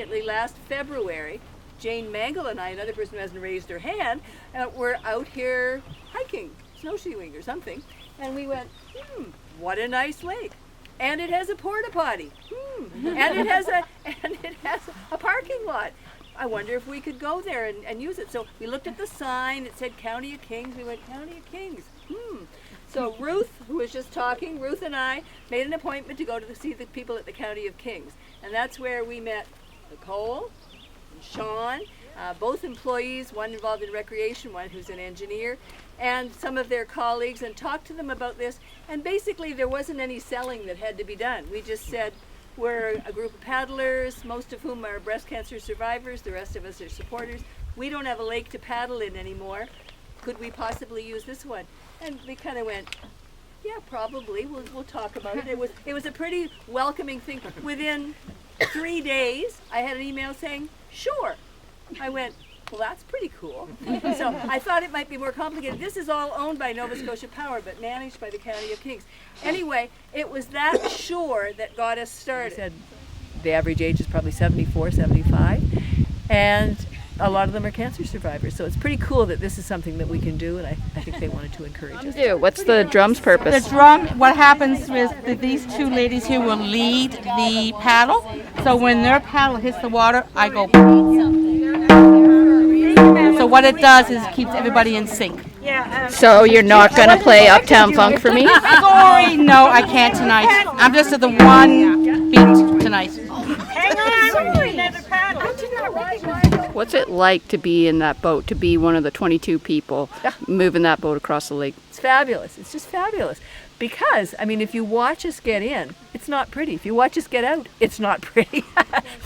approximately last February, Jane Mangle and I, another person who hasn't raised her hand, were out here hiking, snowshoeing or something, and we went, what a nice lake. And it has a porta potty. And it has a parking lot. I wonder if we could go there and use it. So we looked at the sign, it said County of Kings. We went, County of Kings. So Ruth, who was just talking, Ruth and I made an appointment to go to see the people at the County of Kings. And that's where we met Nicole and Sean, both employees, one involved in recreation, one who's an engineer, and some of their colleagues, and talked to them about this. And basically there wasn't any selling that had to be done. We just said, we're a group of paddlers, most of whom are breast cancer survivors, the rest of us are supporters. We don't have a lake to paddle in anymore. Could we possibly use this one? And we kind of went, yeah, probably. We'll talk about it. It was a pretty welcoming thing. Within 3 days, I had an email saying, sure. I went, well, that's pretty cool. So I thought it might be more complicated. This is all owned by Nova Scotia Power, but managed by the County of Kings. Anyway, it was that shore that got us started. I said the average age is probably 74, 75, and a lot of them are cancer survivors. So it's pretty cool that this is something that we can do, and I think they wanted to encourage us. What's the drum's purpose? The drum, what happens is that these two ladies here will lead the paddle. So when their paddle hits the water, I go. So what it does is it keeps everybody in sync. So you're not going to play Uptown Funk for me? Sorry, no, I can't tonight. I'm just at the one beat tonight. What's it like to be in that boat, to be one of the 22 people moving that boat across the lake? It's fabulous. It's just fabulous. Because, I mean, if you watch us get in, it's not pretty. If you watch us get out, it's not pretty.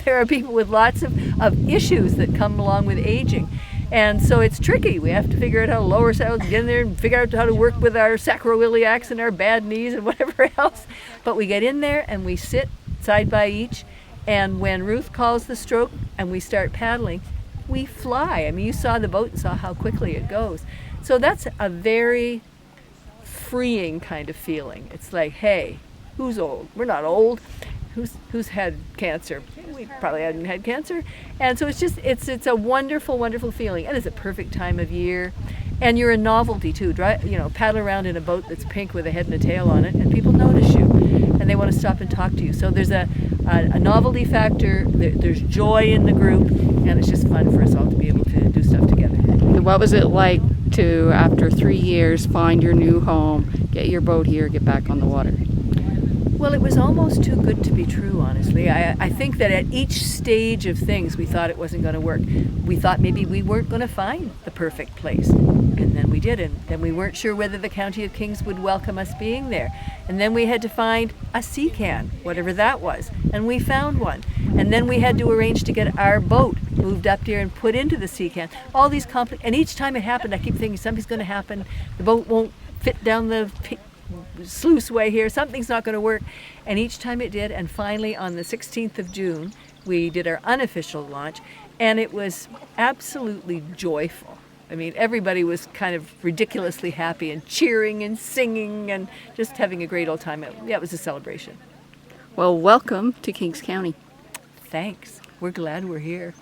There are people with lots of issues that come along with aging. And so it's tricky. We have to figure out how to lower ourselves, get in there and figure out how to work with our sacroiliacs and our bad knees and whatever else. But we get in there and we sit side by each. And when Ruth calls the stroke and we start paddling, we fly. I mean, you saw the boat and saw how quickly it goes. So that's a very freeing kind of feeling. It's like, hey, who's old? We're not old. Who's had cancer? We probably hadn't had cancer. And so it's a wonderful, wonderful feeling. And it's a perfect time of year. And you're a novelty too. Paddle around in a boat that's pink with a head and a tail on it, and people notice you, and they want to stop and talk to you. So there's a novelty factor. There's joy in the group, and it's just fun for us all to be able to do stuff together. What was it like to, after 3 years, find your new home, get your boat here, get back on the water? Well, it was almost too good to be true, honestly. I think that at each stage of things, we thought it wasn't going to work. We thought maybe we weren't going to find the perfect place. And then we did, and then we weren't sure whether the County of Kings would welcome us being there. And then we had to find a sea can, whatever that was, and we found one. And then we had to arrange to get our boat moved up here and put into the sea can. All these and each time it happened, I keep thinking something's going to happen. The boat won't fit down the sluice way here, something's not going to work. And each time it did, and finally on the 16th of June, we did our unofficial launch, and it was absolutely joyful. I mean, everybody was kind of ridiculously happy and cheering and singing and just having a great old time. It was a celebration. Well, welcome to Kings County. Thanks. We're glad we're here.